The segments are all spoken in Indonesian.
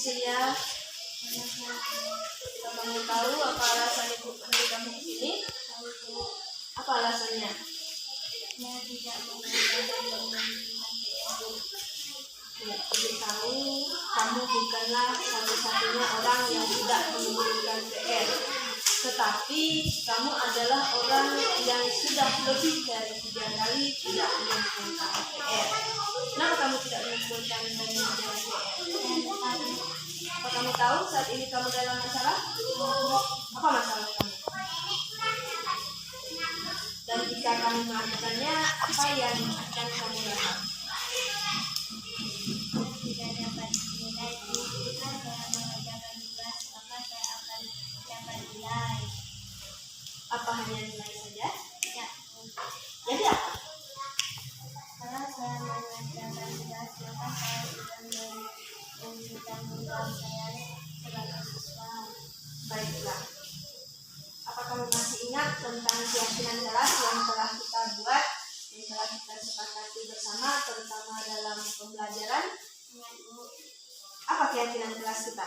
Cecilia, kamu tahu apa alasan ibu panggil kamu ke sini? Apa alasannya? Saya tidak menggunakan Ibu tahu kamu bukanlah satu-satunya orang yang tidak mengumpulkan PR, tetapi kamu adalah orang yang sudah lebih dari 3 kali tidak mengumpulkan PR. Kenapa kamu tidak mengumpulkan dan mengerjakan PR? Apa kamu tahu saat ini kamu dalam masalah? Apa masalah kamu? Dan jika kamu melakukannya, apa yang akan kamu lakukan? tidak dapat nilai. Jika saya mengerjakan tugas, maka saya akan dapat nilai. Apa hanya nilai saja? Ya. Jadi apa? Kalau saya mengerjakan tugas, maka saya sudah menunjukkan nilai saya sebagai siswa. Baiklah. Apa kamu masih ingat tentang keyakinan kelas yang telah kita buat, yang telah kita sepakati bersama, terutama dalam pembelajaran? Ingat, Bu, Apa keyakinan kelas kita?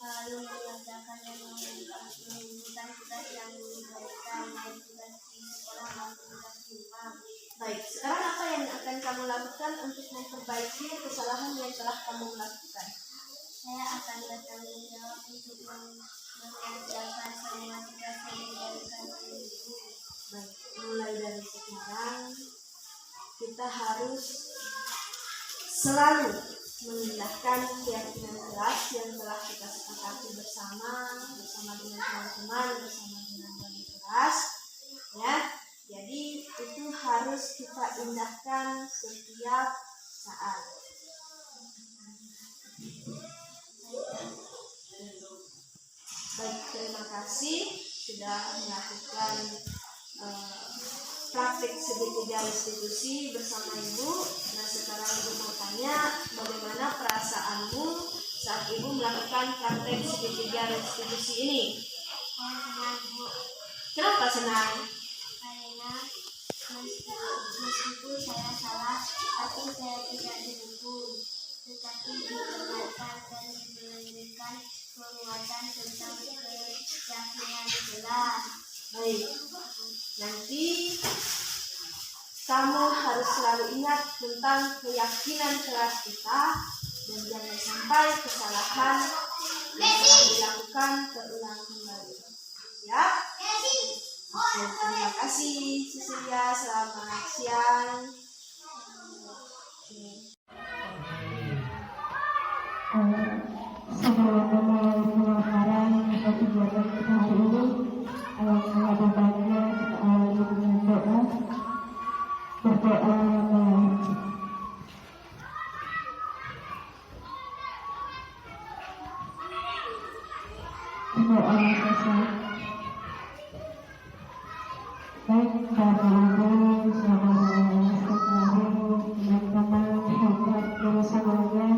lalu mengerjakan dan menunjukkan tugas yang diberikan, baik tugas di sekolah maupun tugas di rumah. Baik, sekarang apa yang akan kamu lakukan untuk memperbaiki kesalahan yang telah kamu lakukan? Saya akan bertanggung jawab untuk mengerjakan semua tugas yang diberikan oleh ibu. Baik, mulai dari sekarang kita harus selalu mengindahkan keyakinan kelas yang telah kita sepakati bersama dengan teman-teman, bersama dengan wali kelas, ya. Jadi itu harus kita indahkan setiap saat. Baik, terima kasih sudah melakukan praktik segitiga restitusi bersama Ibu. Nah, sekarang Ibu mau tanya, bagaimana perasaanmu saat Ibu melakukan praktik segitiga restitusi ini? Saya senang, Bu, Kenapa senang? karena meskipun saya salah, tapi saya tidak dihukum, tetapi diingatkan dan diberikan penguatan tentang keyakinan jelas. Baik, nanti kamu harus selalu ingat tentang keyakinan kelas kita dan jangan sampai kesalahan yang telah dilakukan terulang kembali. Ya? Oke, terima kasih Cecilia, selamat siang. Sebelum memulai pemaparan atau kegiatan kita hari ini, alangkah lebih baiknya kita awali dengan doa. Berdoa melalui doa selesai. Baik, Bapak Ibu, saudara-saudara, teman-teman hebat dan semuanya.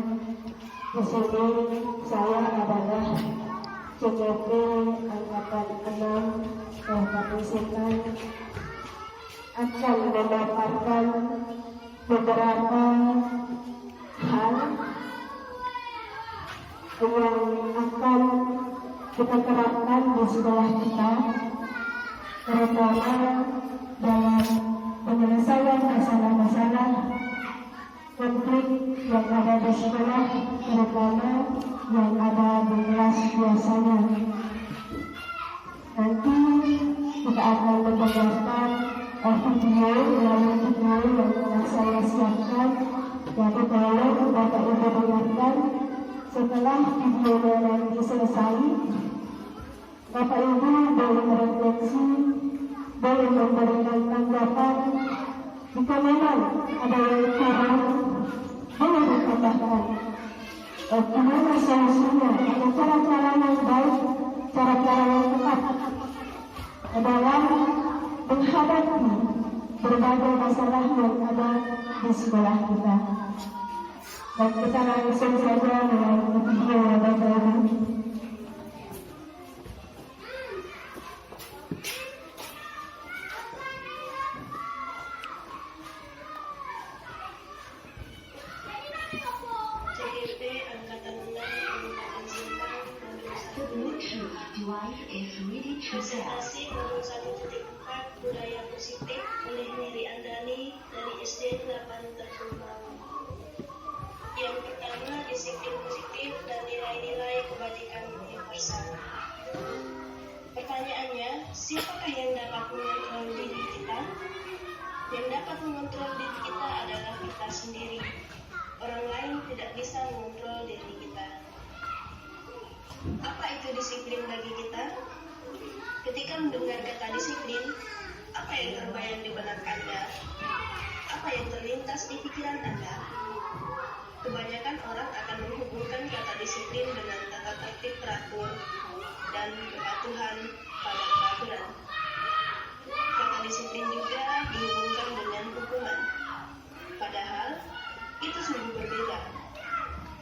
Di sini saya adalah CCP Angkatan 6 Kabupaten Sintang akan memaparkan beberapa hal yang akan kita terapkan di sekolah kita, terutama dalam penyelesaian masalah-masalah konflik yang ada di sekolah, terutama yang ada di kelas biasanya. Nanti kita akan mendengarkan video yang telah saya siapkan. Jadi tolong Bapak Ibu dengarkan. Setelah video nanti selesai, Bapak Ibu boleh merefleksi, boleh memberikan tanggapan. Jika memang ada yang kurang, boleh ditambahkan. Bagaimana solusinya? Ada cara-cara yang baik, cara-cara yang tepat dalam menghadapi berbagai masalah yang ada di sekolah kita. Dan kita langsung saja dengan video yang Bapak Ibu. CGT Angkatan 6 Presentasi nomor 1.4 budaya positif oleh Mary Andani dari SD 8 Terkembang. Yang pertama, disiplin positif dan nilai-nilai kebajikan universal. Pertanyaannya, siapakah yang dapat mengontrol diri kita? Yang dapat mengontrol diri kita adalah kita sendiri. Orang lain tidak bisa mengontrol diri kita. Apa itu disiplin bagi kita? Ketika mendengar kata disiplin, apa yang terbayang di benak Anda? Apa yang terlintas di pikiran Anda? Kebanyakan orang akan menghubungkan kata disiplin dengan tata tertib teratur dan kepatuhan pada peraturan. Kata disiplin juga dihubungkan dengan hukuman. Padahal, itu sungguh berbeda.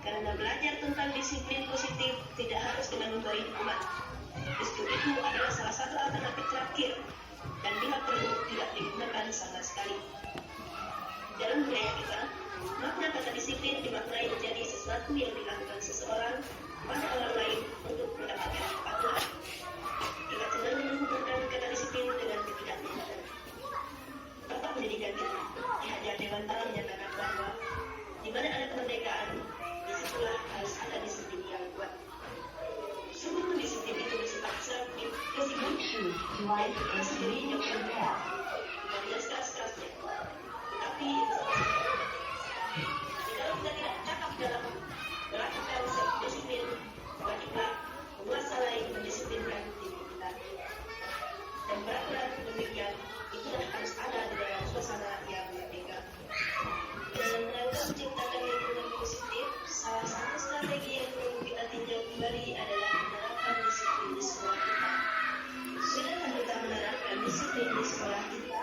Karena belajar tentang disiplin positif tidak harus dengan memberi hukuman. Justru itu adalah salah satu alternatif terakhir dan bila perlu tidak digunakan sama sekali. Dalam budaya kita, makna kata disiplin dimaknai menjadi sesuatu yang dilakukan seseorang pada orang lain untuk mendapatkan kepatuhan. Kita cenderung menghubungkan kata disiplin dengan ketidakmampuan. Bapak pendidikan kita, Ki Hajar Dewantara menyatakan bahwa di mana ada kemerdekaan, disitulah harus ada disiplin yang kuat. Sungguh disiplin itu bersifat selektif, disiplin dan kita sendiri yang berbeda. Dan jelas keras-kerasnya. Tetapi jika kita tidak cakap dalam melakukan self-disiplin, wajiblah menguasai mendisiplinkan diri kita. Dan peraturan demikian itulah harus ada di dalam suasana yang merdeka. Dalam rangka menciptakan lingkungan positif, salah satu strategi yang perlu kita tinjau kembali adalah menerapkan disiplin di sekolah kita. Sudahkah kita menerapkan disiplin di sekolah kita?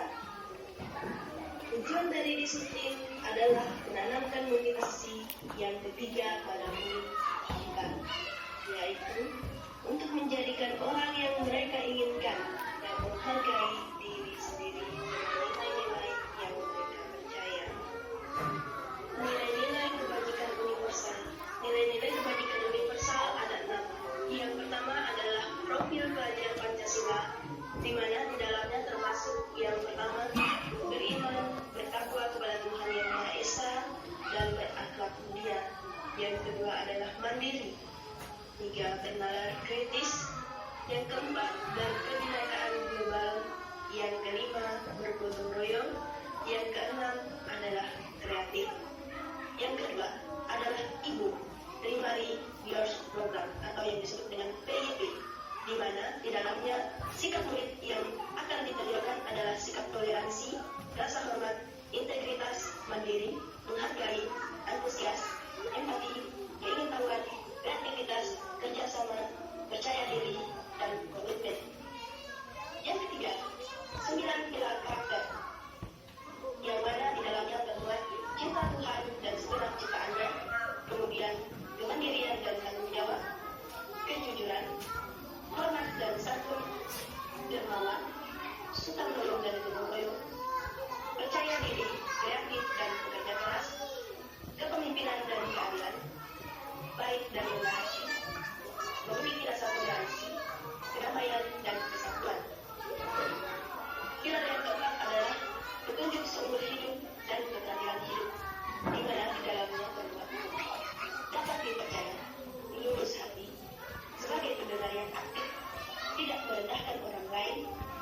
Tujuan dari disiplin adalah menanamkan motivasi yang ketiga pada murid kita, yaitu untuk menjadikan orang yang mereka inginkan dan menghargai diri sendiri dengan nilai-nilai yang mereka percaya. Nilai-nilai kebajikan universal. Nilai-nilai kebajikan universal ada 6. Yang pertama adalah profil pelajar Pancasila, di mana di dalamnya termasuk yang pertama beriman, bertakwa kepada Tuhan Yang Maha Esa, dan berakhlak mulia. Yang kedua adalah mandiri. 3. Bernalar kritis. Yang keempat, berkebinekaan global. Yang kelima, bergotong royong. Yang keenam adalah kreatif. Yang kedua adalah IBU, Primary Years Program, atau yang disebut dengan PYP, di mana di dalamnya sikap murid yang akan ditunjukkan adalah sikap toleransi, rasa hormat, integritas, mandiri, menghargai, antusias, empati, keingintahuan, kreativitas, kerjasama, percaya diri, dan komitmen. Yang ketiga, 9 pilar karakter, yang mana di dalamnya termuat cinta Tuhan dan segenap ciptaannya, kemudian kemandirian dan tanggung jawab, kejujuran, hormat dan santun, dermawan, suka menolong dan gotong royong, percaya diri, kreatif dan bekerja keras, kepemimpinan dan keadilan, baik dan murah hati, memiliki rasa toleransi, kedamaian dan kesatuan. Pilar yang keempat adalah petunjuk seumur hidup dan keterampilan hidup, di mana di dalamnya termuat dapat dipercaya, lurus hati, sebagai pendengar yang aktif, tidak merendahkan orang lain,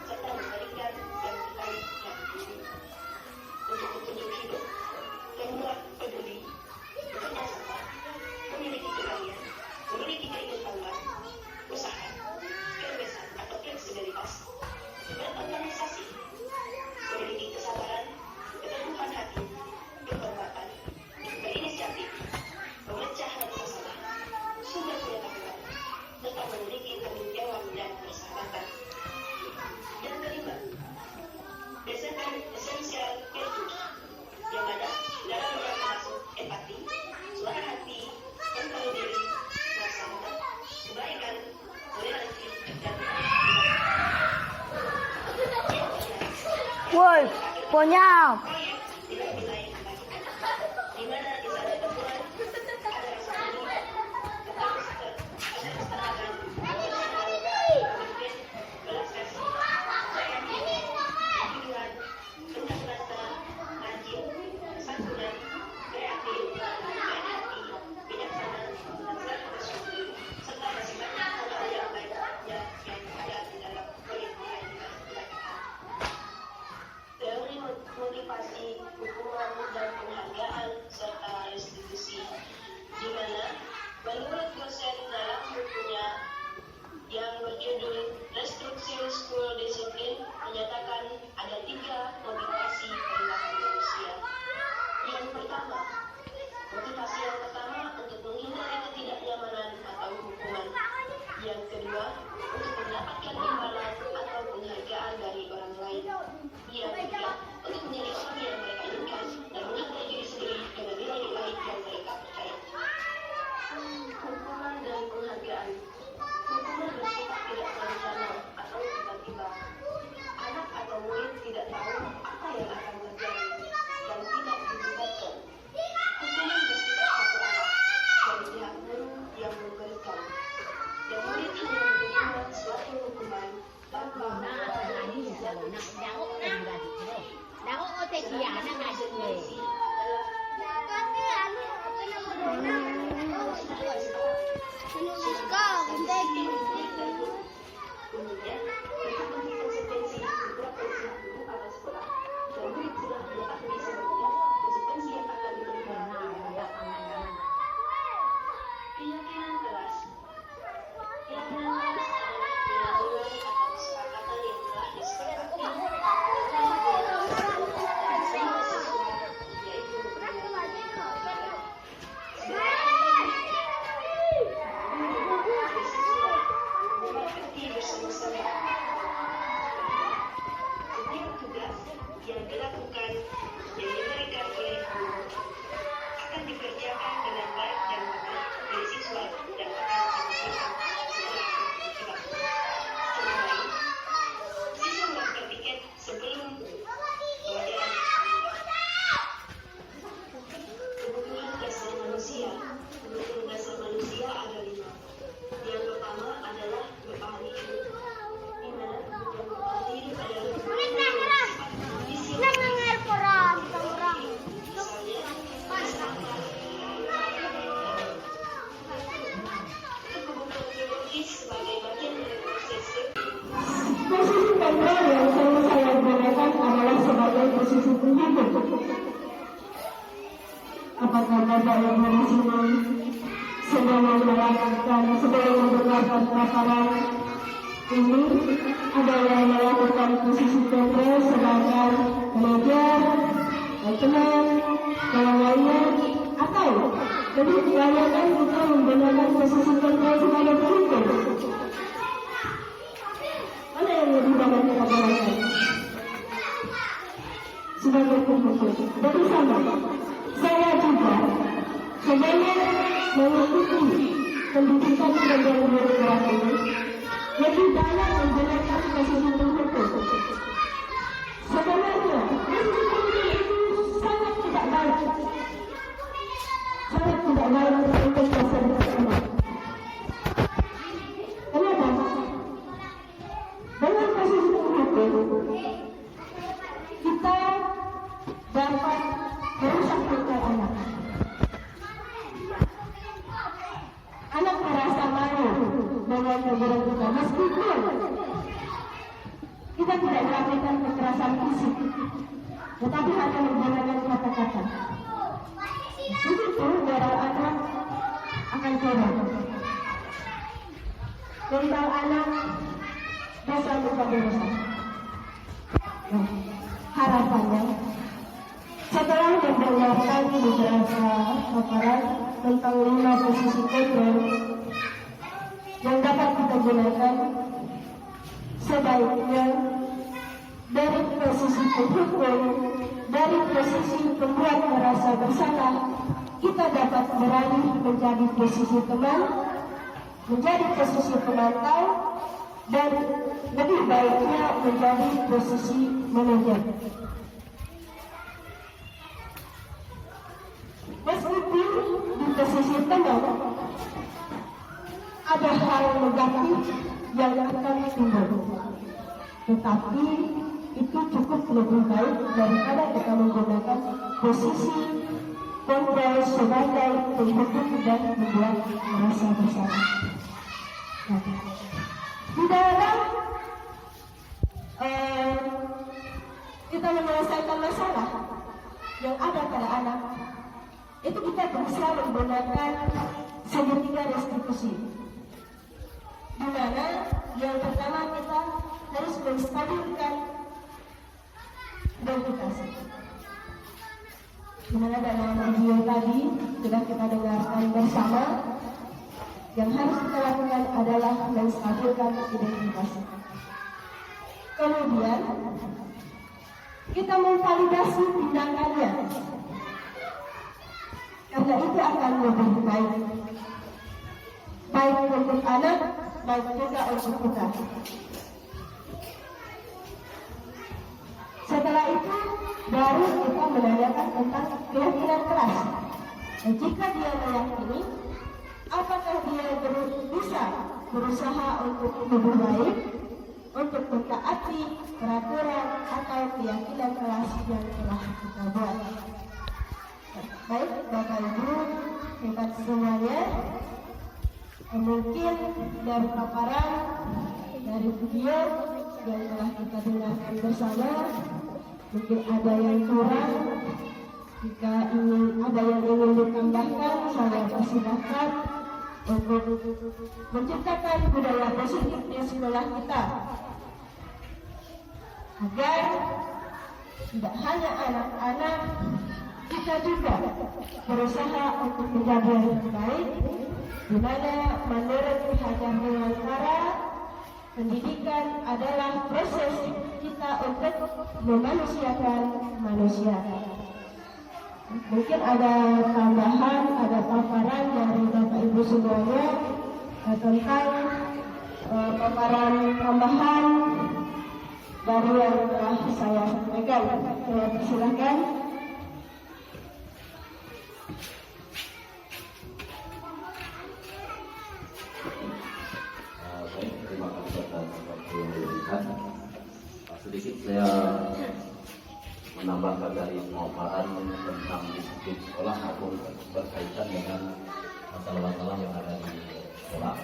serta memberikan yang terbaik dari diri. Untuk petunjuk hidup, termuat peduli, bekerja sama, memiliki keahlian, memiliki keingintahuan, usaha, kebebasan atau fleksibilitas, berorganisasi, memiliki kesabaran, keteguhan hati, kehormatan, berinisiatif, memecah masalah, sumber pengetahuan, serta memiliki tanggung jawab dan persahabatan. Yang kelima, essential virtues, yang mana dalamnya termasuk empati, suara hati, kontrol diri, rasa hormat, kebaikan, toleransi, dan Woi, ponyam. nilai-nilai kebajikan, di mana di sana termuat ada rasa peduli, keserakahan, kebersamaan, komitmen, motivasi, hukuman, dan penghargaan, serta restitusi. Di mana, menurut dosen dalam bukunya yang berjudul Restructuring School Discipline menyatakan ada 3 motivasi perilaku manusia. Yang pertama, motivasi yang pertama untuk menghindari ketidaknyamanan atau hukuman. Yang kedua, untuk mendapatkan imbalan atau penghargaan dari orang lain. Yang ketiga, untuk menjadi orang yang mereka inginkan dan menghargai diri sendiri dengan nilai-nilai yang mereka percaya. Hukuman dan penghargaan. Hukuman bersifat tidak berencana atau tiba-tiba. Anak atau murid tidak tahu apa yang akan terjadi dan tidak dilibatkan. Hukuman bersifat satu arah dari pihak guru yang memberikan. Dan murid hanya menerima suatu hukuman tanpa kemudian, untuk memberi konsekuensi beberapa usaha guru atau sekolah, dan murid sudah mengetahui sebabnya konsekuensi yang akan diberikan. Keyakinan kelas. Keyakinan kelas adalah nilai-nilai atau kesepakatan yang telah disepakati oleh semua siswa, yaitu bersama-sama. Setiap tugas yang dilakukan yang diberikan oleh guru akan dikerjakan dengan baik dan benar oleh siswa dan akan dilakukan setelah kewajiban. Contoh lain, siswa mendaftar tiket sebelum pelajaran. Kebutuhan dasar manusia. Kebutuhan dasar manusia ada 5. Yang pertama adalah bertahan hidup, di mana kebutuhan bertahan hidup adalah kebutuhan biologis sebagai bagian dari proses Posisi kontrol yang selalu saya gunakan adalah sebagai posisi penghitung. Apakah Bapak yang di sini sebelum mendengarkan paparan ini ada yang melakukan posisi kontrol sedangkan belajar, teman, yang lainnya, atau jadi kebanyakan kita menggunakan posisi kontrol sebagai penghitung. Mana yang lebih banyak kita gunakan? Sebagai penghitung. Jadi sama, saya juga sebenarnya mengikuti pendidikan dan bergerak ini lebih banyak menggunakan posisi penghitung. Sebenarnya posisi penghitung itu sangat tidak baik, untuk masa depan. Kenapa? Dengan posisi penghitung kita dapat merusak mental anak. Anak merasa malu dengan keberadaan kita, meskipun kita tidak melakukan kekerasan fisik, tetapi hanya menggunakan kata-kata. Begitu moral anak akan turun. Mental anak bisa menjadi rusak. Harapannya, setelah mendengarkan beberapa paparan tentang 5 posisi kontrol yang dapat kita gunakan, sebaiknya dari posisi penghukum, dari posisi pembuat merasa bersalah, kita dapat beralih menjadi posisi teman, menjadi posisi pemantau, dan lebih baiknya menjadi posisi manajer. Meskipun di posisi teman ada hal negatif yang akan timbul, tetapi itu cukup lebih baik daripada kita menggunakan posisi kontrol sebagai penghukum dan membuat merasa bersalah. Di dalam kita menyelesaikan masalah yang ada pada anak, itu kita berusaha menggunakan segitiga restitusi. Di mana yang pertama kita harus menstabilkan identitas. Di mana dalam video tadi sudah kita dengarkan bersama, yang harus kita lakukan adalah menstabilkan identitas. Kemudian kita memvalidasi tindakannya, karena itu akan lebih baik untuk anak, baik juga untuk kita. Setelah itu baru kita menanyakan tentang keyakinan kelas. Dan jika dia meyakini, apakah dia bisa berusaha untuk lebih baik, untuk mentaati peraturan atau keyakinan kelas yang telah kita buat. Baik Bapak Ibu, hebat semuanya. Mungkin dari paparan, dari video yang telah kita dengarkan bersama, mungkin ada yang kurang. Jika ada yang ingin ditambahkan, saya persilahkan untuk menciptakan budaya positif di sekolah kita, agar tidak hanya anak-anak, kita juga berusaha untuk menjadi yang terbaik, di mana menurut Hajar Dewantara, pendidikan adalah proses kita untuk memanusiakan manusia. Mungkin ada tambahan, ada paparan dari Bapak Ibu semuanya tentang paparan tambahan dari yang telah saya sampaikan. Saya persilahkan. Baik, terima kasih atas waktu diberikan. Sedikit saya menambahkan dari pemaparan tentang disiplin sekolah maupun berkaitan dengan masalah-masalah yang ada di sekolah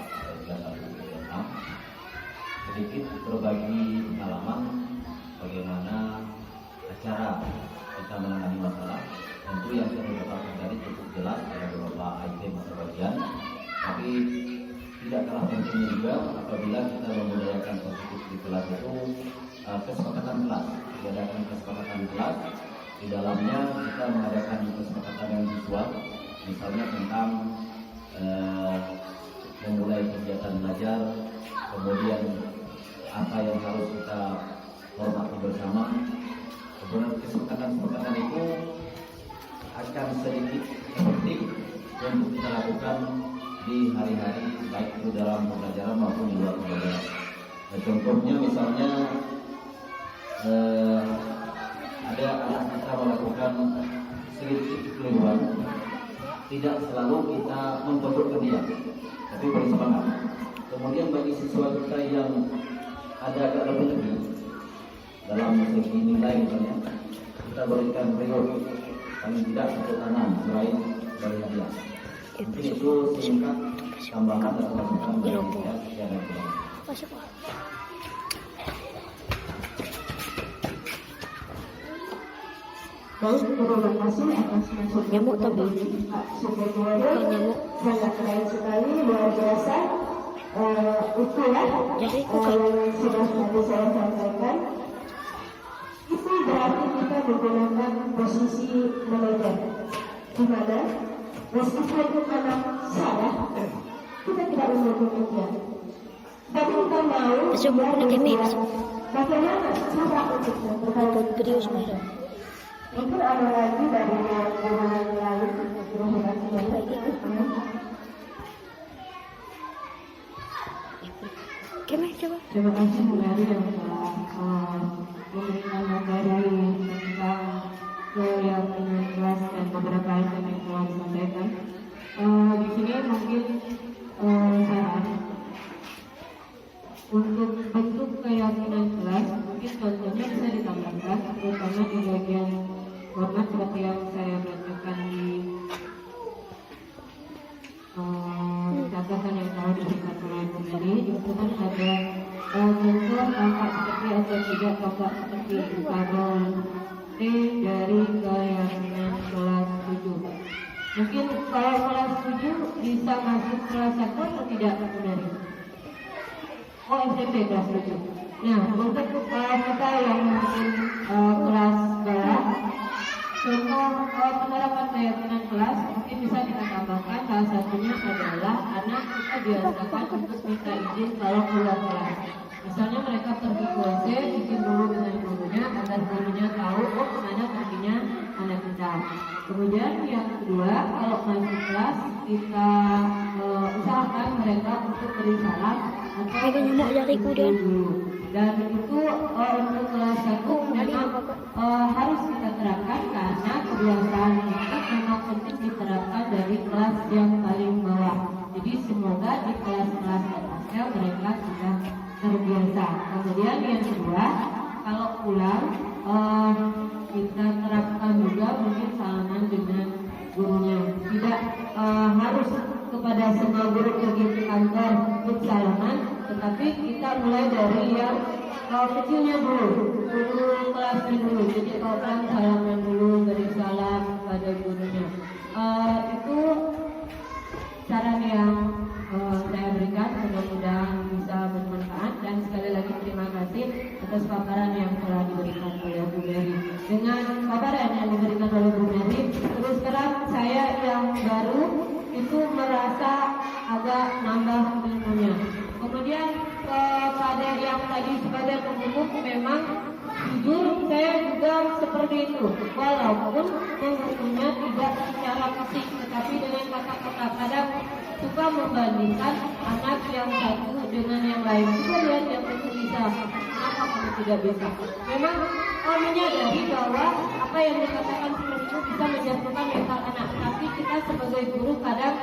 dan di SMA. Sedikit berbagi pengalaman bagaimana cara kita menangani masalah. Tentu yang saya dapatkan dari cukup jelas ada beberapa item atau bagian, tapi tidak kalah pentingnya juga apabila kita membudayakan positif di kelas itu kesepakatan kelas. Diadakan kesepakatan kelas, di dalamnya kita mengadakan kesepakatan yang visual, misalnya tentang memulai kegiatan belajar, kemudian apa yang harus kita hormati bersama. Kemudian kesepakatan itu akan sedikit efektif untuk kita lakukan di hari-hari, baik itu dalam pembelajaran maupun di luar pembelajaran. Nah, contohnya misalnya ada anak kita melakukan sedikit kekeliruan, tidak selalu kita mempojokkan dia, tapi beri semangat. Kemudian bagi siswa kita yang ada agak lebih dalam segi nilai misalnya, kita berikan reward paling tidak satu tanam selain dari hadiah. Mungkin itu singkat tambahan dan masukan dari saya. Sekian dan terima kasih. Baik, terima kasih atas masukan dari Pak Subowono. Sangat keren sekali, luar biasa. Itulah yang sudah tadi saya sampaikan. Itu berarti kita menggunakan posisi manajer, di mana meskipun anak salah, kita tidak menghukum dia, tapi kita mau bagaimana cara untuk memperbaiki. Mungkin ada lagi dari yang lain. Terima kasih kembali yang telah memberikan materi tentang yang kelas dan beberapa item yang telah disampaikan. Di sini mungkin saran untuk bentuk keyakinan kelas, mungkin contohnya bisa ditambahkan, terutama di bagian format seperti yang saya bacakan di chat penjelasan yang telah diberikan oleh Bu Mary. Itu kan ada contoh tampak seperti atau tidak tampak seperti kabel T dari keyakinan kelas 7. Mungkin kalau kelas 7 bisa masuk kelas 1 atau tidak, Bu Mary? Oh, SMP kelas 7. Nah, untuk kita yang mungkin kelas bawah, contoh penerapan keyakinan kelas mungkin bisa kita tambahkan. Salah satunya adalah anak kita biasakan untuk minta izin kalau keluar kelas. Misalnya mereka pergi ke WC, izin dulu dengan gurunya agar gurunya tahu oh kemana perginya anak kita. Kemudian yang kedua, kalau masuk kelas kita usahakan mereka untuk beri salam atau dulu. Dan itu untuk kelas 1 memang harus kita terapkan karena kebiasaan itu memang penting diterapkan dari kelas yang paling bawah. Jadi semoga di kelas-kelas atasnya mereka sudah terbiasa. Kemudian yang kedua, kalau pulang kita terapkan juga mungkin salaman dengan gurunya. Tidak harus kepada semua guru pergi ke kantor untuk salaman, tetapi kita mulai dari yang kecilnya dulu kelasnya dulu. Jadi kalau kan salaman dulu, beri salam kepada gurunya. Itu saran yang saya berikan, mudah-mudahan bisa bermanfaat. Dan sekali lagi terima kasih atas paparan yang telah diberikan oleh Bu Mary. Dengan paparan yang diberikan oleh Bu Mary, terus terang saya yang baru itu merasa agak nambah ilmunya. Kemudian pada yang tadi sebagai penutup, memang jujur saya juga seperti itu, walaupun menghukumnya tidak secara fisik, tetapi dengan kata-kata. Kadang suka membandingkan anak yang satu dengan yang lain. Kita lihat yang itu bisa, kenapa kamu tidak bisa? Memang menyadari bahwa apa yang dikatakan seperti itu bisa menjatuhkan mental anak, tapi kita sebagai guru kadang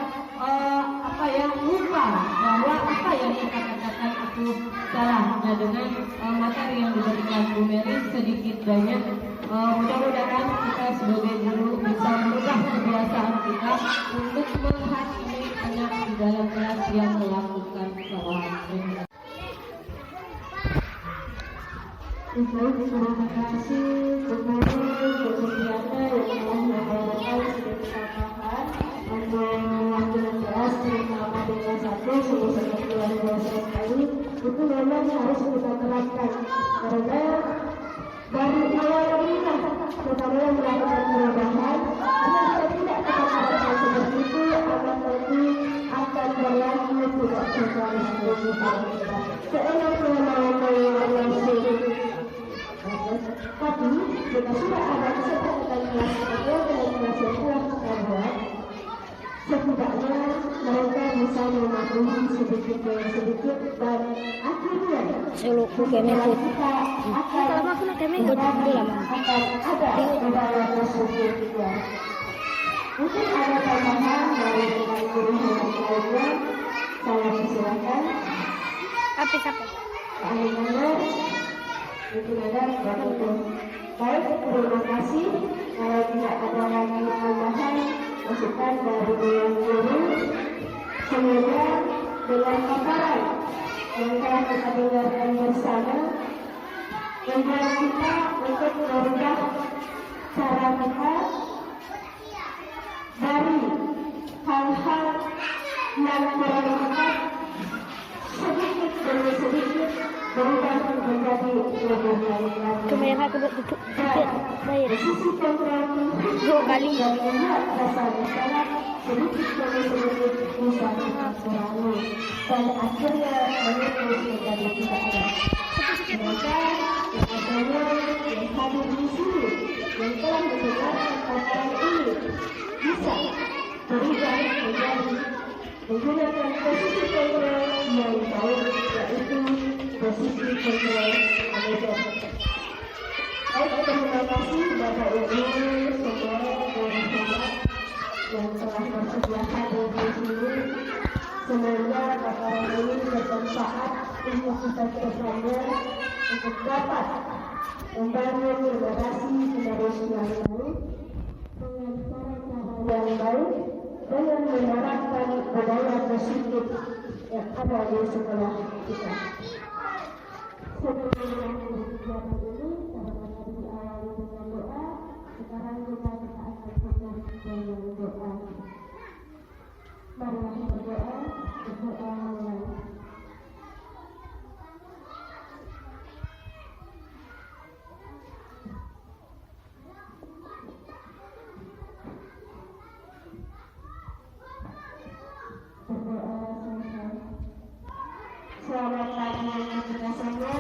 lupa bahwa apa yang kita katakan itu salah. Nah, dengan materi yang diberikan Bu Mary sedikit banyak, mudah-mudahan kita sebagai guru bisa merubah kebiasaan kita untuk menghakimi anak di dalam kelas yang melakukan kesalahan. Baik, terima kasih kepada Bu Diana yang membawakan sedikit tambahan untuk kelas terutama dengan satu sebesar luar biasa sekali. Itu memang harus kita terapkan karena dari awal inilah terutama yang melakukan perubahan. Jika tidak kita terapkan seperti itu, akan nanti akan berlaku tidak sesuai dengan kita. Tapi jika sudah ada kesepakatan kelas atau dengan kelas yang telah kita buat, setidaknya mereka bisa mematuhi sedikit demi sedikit, dan akhirnya kita akan ada perubahan tersebut juga. Mungkin ada tambahan dari guru yang lainnya, saya persilakan. Siapa? Mungkin ada begitu. Baik, terima kasih. Kalau tidak ada lagi tambahan masukan dari guru, semoga dengan paparan yang telah kita dengarkan bersama membuat kita untuk merubah cara kita dari hal-hal yang kurang tepat sedikit demi sedikit berubah menjadi lebih baik lagi. Kemerah aku duduk bayar Sisi kontrol 2 kali. dan membuat masalah sedikit demi sedikit bisa kita kurangi, dan akhirnya menulis menjadi tidak ada. Semoga kepadanya yang hadir di sini yang telah mendengarkan paparan ini bisa berubah menjadi menggunakan posisi kontrol yang baik, yaitu posisi kontrol manajer. Baik, terima kasih Bapak Ibu semua yang telah bersedia hadir di sini. Semoga paparan ini bermanfaat untuk kita bersama untuk dapat membangun generasi yang baik dengan cara-cara yang baik, dengan menerapkan budaya positif yang ada di sekolah kita. Sebelum mengakhiri kegiatan ini, karena tadi diawali dengan doa, sekarang kita akan tutup dengan doa. Marilah berdoa mulai. Selamat pagi kita semua,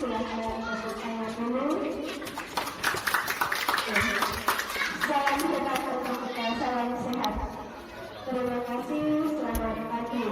silakan masuk tangan dulu. Salam sehat untuk kita, salam sehat. Terima kasih, selamat pagi.